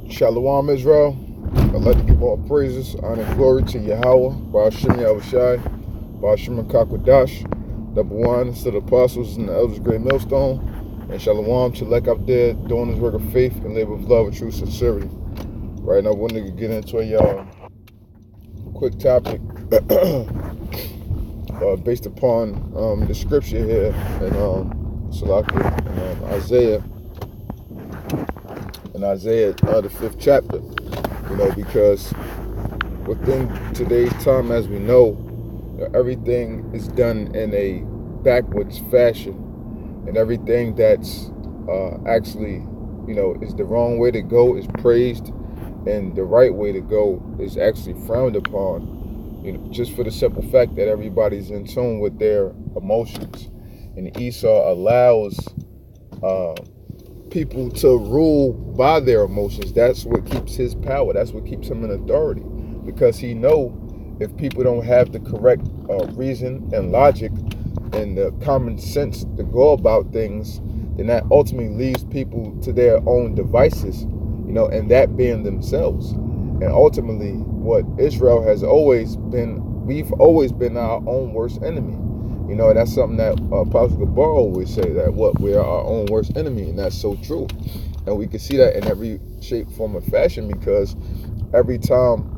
Shalom, Israel. I'd like to give all praises, honor, and glory to Yahweh, Ba'ashim Yahushai, Ba'ashim Kakwadash, number one, to the apostles and the elders, great millstone, and Shalom to Lek up there, doing his work of faith and labor of love and true sincerity. Right now, I want to get into a quick topic based upon the scripture here in Isaiah. In Isaiah, the 5th chapter, because within today's time, as we know, everything is done in a backwards fashion, and everything that's actually, is the wrong way to go is praised, and the right way to go is actually frowned upon. Just for the simple fact that everybody's in tune with their emotions, and Esau allows people to rule by their emotions. That's what keeps his power. That's what keeps him in authority, because he know if people don't have the correct reason and logic and the common sense to go about things, then that ultimately leads people to their own devices, and that being themselves. And ultimately, what Israel has always been, we've always been our own worst enemy. And that's something that Apostle Gabar always say, that we are our own worst enemy, and that's so true. And we can see that in every shape, form, or fashion, because every time,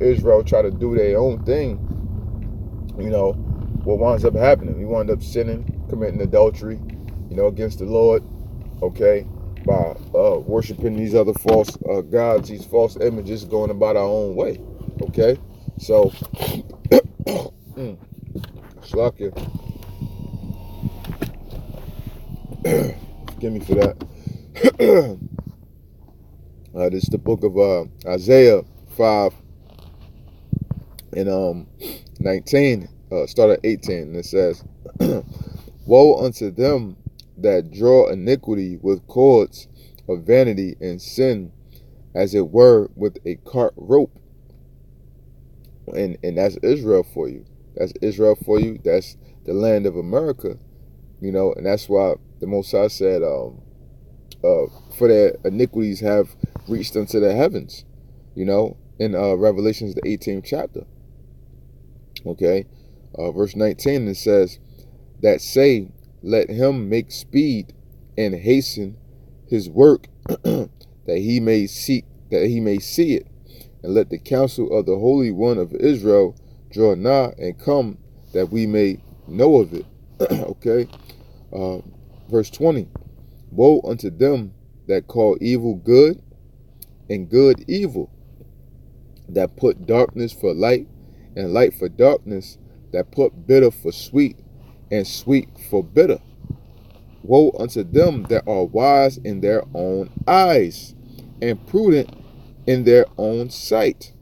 Israel try to do their own thing, what winds up happening? We wind up sinning, committing adultery, against the Lord, okay, by worshiping these other false gods, these false images, going about our own way, okay? So, Shlakia. Forgive me for that. This is the book of Isaiah 5 and 19, start at 18, and it says, Woe unto them that draw iniquity with cords of vanity and sin, as it were with a cart rope. And that's Israel for you. That's Israel for you. That's the land of America. And that's why the Most High said, for their iniquities have reached unto the heavens, in Revelations, the 18th chapter. Okay, verse 19, it says, that say, let him make speed and hasten his work, that he may see it, and let the counsel of the Holy One of Israel draw nigh and come, that we may know of it. Okay, verse 20, woe unto them that call evil good and good evil, that put darkness for light and light for darkness, that put bitter for sweet and sweet for bitter. Woe unto them that are wise in their own eyes and prudent in their own sight.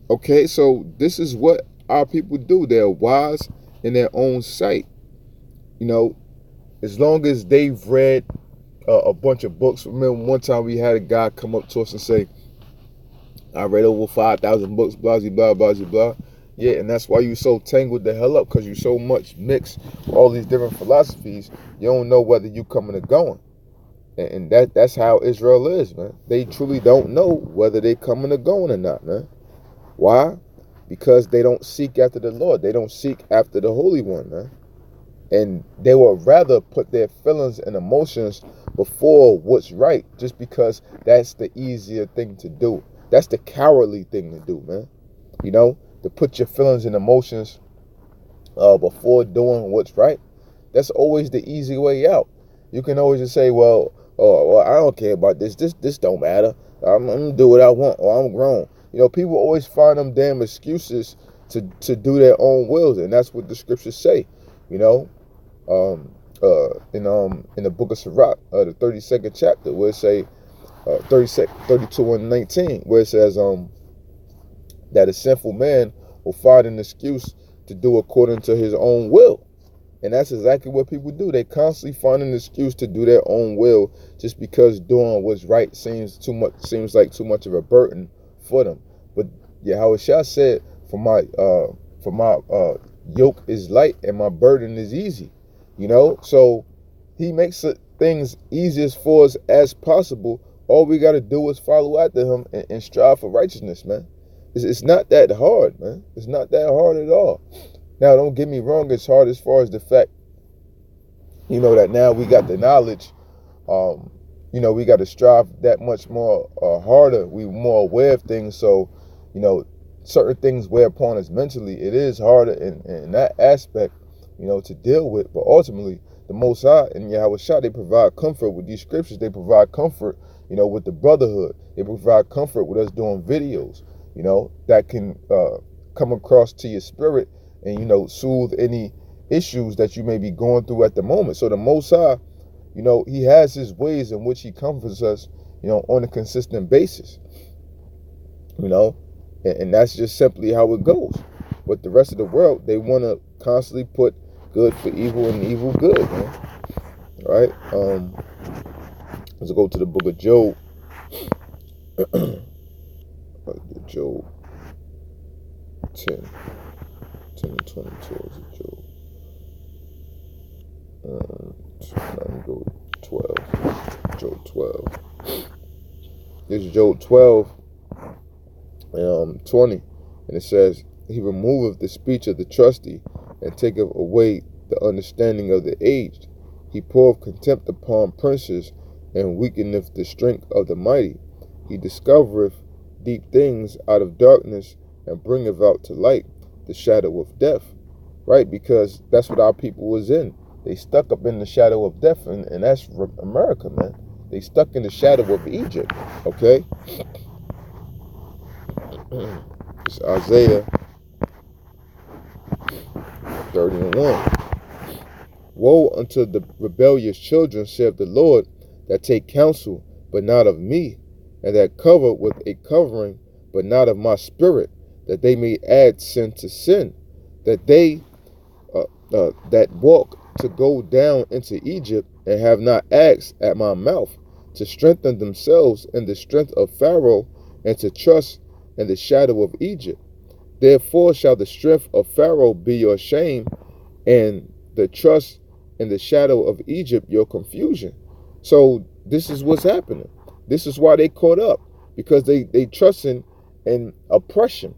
Okay, so this is what our people do. They're wise in their own sight. As long as they've read a bunch of books. Remember one time we had a guy come up to us and say, I read over 5,000 books, blah, blah, blah, blah, blah. Yeah, and that's why you so tangled the hell up, because you so much mix all these different philosophies, you don't know whether you coming or going. And that's how Israel is, man. They truly don't know whether they coming or going or not, man. Why? Because they don't seek after the Lord. They don't seek after the Holy One, man. And they would rather put their feelings and emotions before what's right, just because that's the easier thing to do. That's the cowardly thing to do, man. To put your feelings and emotions before doing what's right. That's always the easy way out. You can always just say, well, I don't care about this. This don't matter. I'm gonna do what I want, or I'm grown. People always find them damn excuses to do their own wills, and that's what the scriptures say. In the book of Sirach, the 32nd chapter, where it say 32 and 19, where it says that a sinful man will find an excuse to do according to his own will. And that's exactly what people do. They constantly find an excuse to do their own will, just because doing what's right seems like too much of a burden for them. But Yahushua said, for my yoke is light and my burden is easy. So he makes things easiest for us as possible, all we got to do is follow after him and strive for righteousness, man. It's not that hard, man. It's not that hard at all. Now, don't get me wrong. It's hard as far as the fact, that now we got the knowledge. We got to strive that much more harder. We more aware of things. So, certain things weigh upon us mentally. It is harder in that aspect, to deal with. But ultimately, the Most High and Yahweh Shah, they provide comfort with these scriptures. They provide comfort, with the brotherhood. They provide comfort with us doing videos, that can come across to your spirit and, soothe any issues that you may be going through at the moment. So the Most High, he has his ways in which he comforts us, on a consistent basis, and that's just simply how it goes. But the rest of the world, they want to constantly put good for evil and evil good, man. All right? Let's go to the book of Job. Job 10 and 22 is it Job? Let me go 12. Job 12. This is Job 12 and 20. And it says, he removeth the speech of the trusty, and taketh away the understanding of the aged. He poureth contempt upon princes, and weakeneth the strength of the mighty. He discovereth deep things out of darkness, and bringeth out to light the shadow of death. Right? Because that's what our people was in. They stuck up in the shadow of death, and that's America, man. They stuck in the shadow of Egypt. Okay? It's Isaiah 31. Woe unto the rebellious children, saith the Lord, that take counsel, but not of me, and that cover with a covering, but not of my spirit, that they may add sin to sin, that they that walk to go down into Egypt, and have not asked at my mouth, to strengthen themselves in the strength of Pharaoh, and to trust in the shadow of Egypt. Therefore shall the strength of Pharaoh be your shame, and the trust in the shadow of Egypt your confusion. So this is what's happening. This is why they caught up, because they trusting in oppression.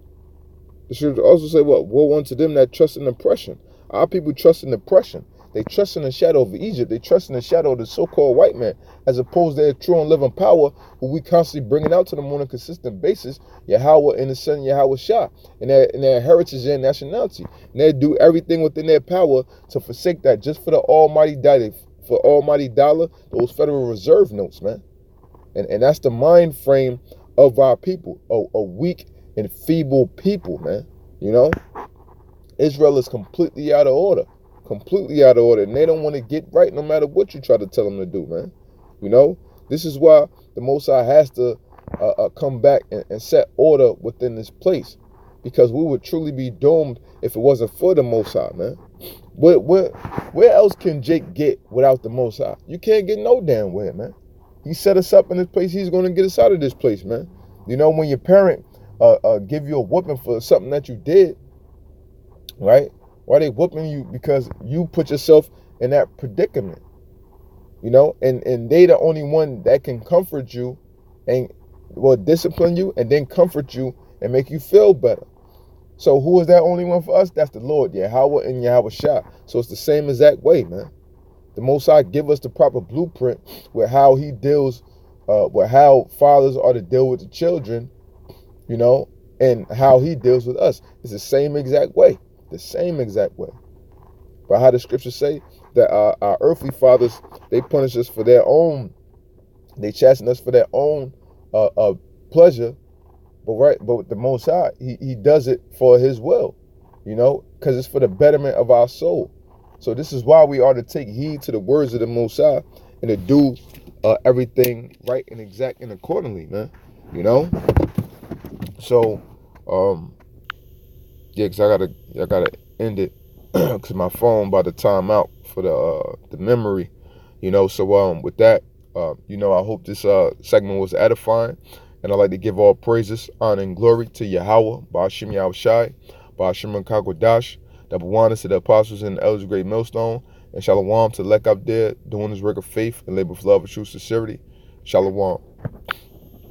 The scripture also say, what? Woe unto them that trust in oppression. Our people trust in oppression. They trust in the shadow of Egypt. They trust in the shadow of the so-called white man, as opposed to their true and living power, who we constantly bringing out to them on a consistent basis, Yahweh and the Son Yahweh Shah, and their heritage and nationality. And they do everything within their power to forsake that just for the almighty dollar, those Federal Reserve notes, man. And that's the mind frame of our people, a weak and feeble people, man. Israel is completely out of order. Completely out of order. And they don't want to get right no matter what you try to tell them to do, man. This is why the Most High has to come back and set order within this place. Because we would truly be doomed if it wasn't for the Most High, man. Where else can Jake get without the Most High? You can't get no damn where, man. He set us up in this place. He's going to get us out of this place, man. When your parent give you a whooping for something that you did, right? Why they whooping you? Because you put yourself in that predicament, and they the only one that can comfort you and discipline you and then comfort you and make you feel better. So who is that only one for us? That's the Lord, Yahweh and Yahweh Shah. So it's the same exact way, man. The Most High give us the proper blueprint with how he deals, with how fathers are to deal with the children, and how he deals with us. It's the same exact way. The same exact way. But how the scriptures say that our earthly fathers, they punish us for their own, they chasten us for their own pleasure. But with the Most High, he does it for his will, because it's for the betterment of our soul. So this is why we are to take heed to the words of the Most High and to do everything right and exact and accordingly, man. So, yeah, because I gotta end it because my phone about to time out for the memory, So with that, I hope this segment was edifying, and I'd like to give all praises, honor, and glory to Yahweh, Ba'ashim Yahweh Shai, Ba'ashim Kakwadash, double honors to the apostles and the elders of Great Millstone, and shalom to Lek up there doing his work of faith and labor of love and true sincerity. Shalom.